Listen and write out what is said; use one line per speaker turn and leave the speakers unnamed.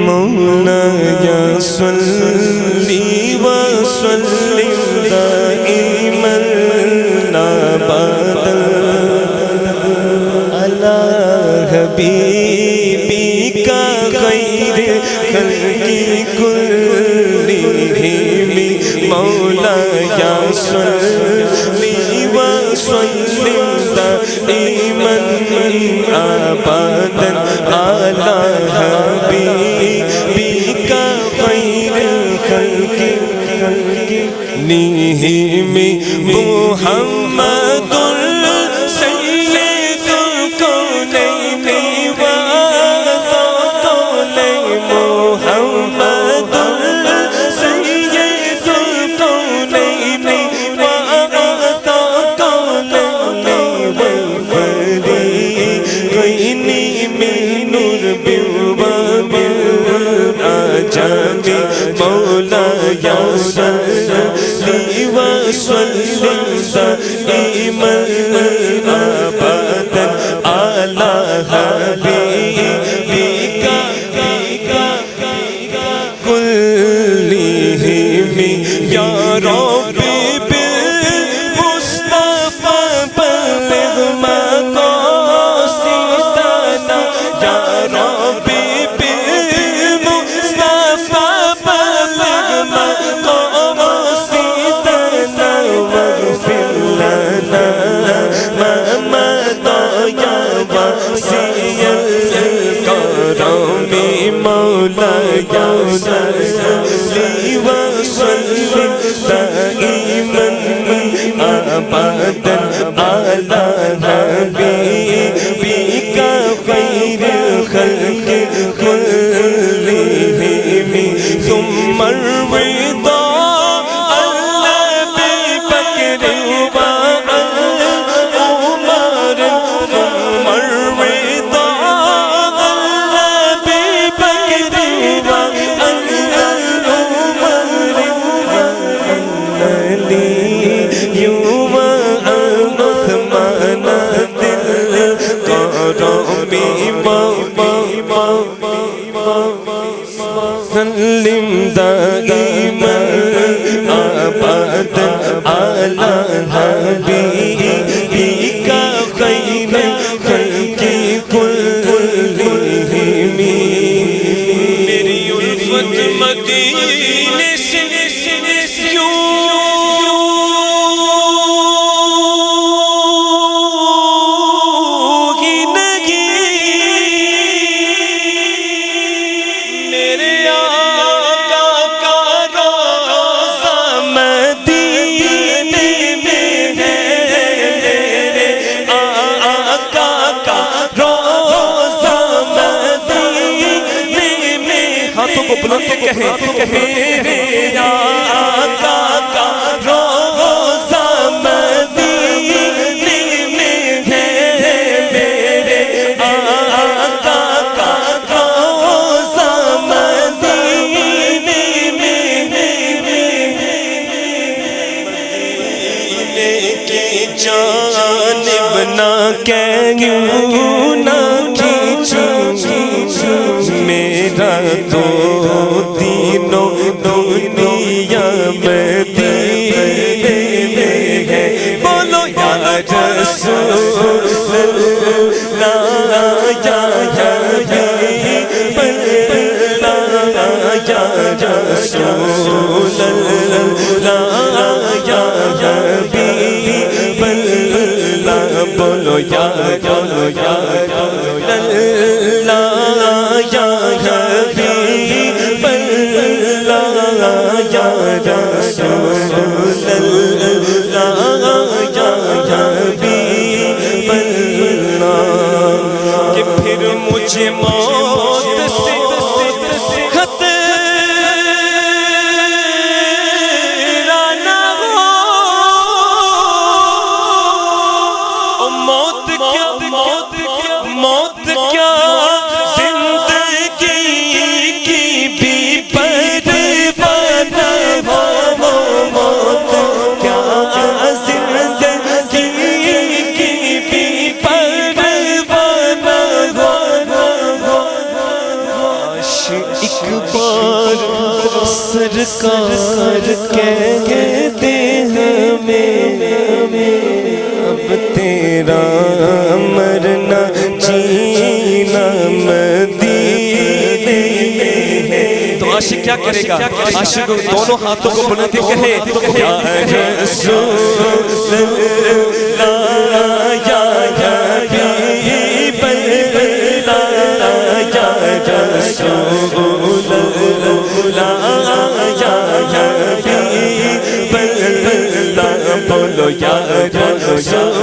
مولایا صلی وسلم دائما ابدا علی حبیبک خیر خلق کلہم مولایا صلی وسلم دائما ابدا علی حبیبک خیر خلق کلہم محمد سید الکونین والثقلین محمد سید الکونین والثقلین والفریقین من عرب ومن عجم مولایا صلی وسلم دائما ابدا علی حبیبک کلہم یا ربی بالمصطفی بلغ مقاصدنا یا ربی بالمصطفی بلغ مقاصدنا واغفر لنا ما مضى یا واسع الکرم مولایا صلی وسلم دائما ابدا علی حبیبک خیر الخلق کلہم ثم الرضا الذی بکر وعمر ثم الرضا الذی بکر وعمر علی یوم عثمان دل سلم دائما ابدا علی حبیبک خیر خلق کلہم میری الفت مدینے سے میرے آقا کا روضہ مدینے میں ہے میرے آقا کا روضہ مدینے میں ہے مدینے کی جانب نہ کیوں نہ کھینچوں میرا تو تینوں دنیا مدینے میں ہے بولو یا رسول اللہ یا حبیب اللہ یا رسول اللہ یا حبیب اللہ بولو یا اللہ یا حبیب اللہ یا رسول اللہ یا حبیب اللہ کہ پھر مجھے موت سے خطرہ نہ ہو موت کیا زندگی کی بھی پرواہ نہ ہو موت کیا زندگی کی بھی پرواہ نہ ہو بار سرکار کہتے ہمیں اب تیرا مرنا جینا مدینے میں. تو عاشق کیا کرے گا؟ عاشق دونوں ہاتھوں کو بلند کہے یا رسول اللہ یا حبیب اللہ یا رسول اللہ یا حبیب اللہ. بولو یا رسول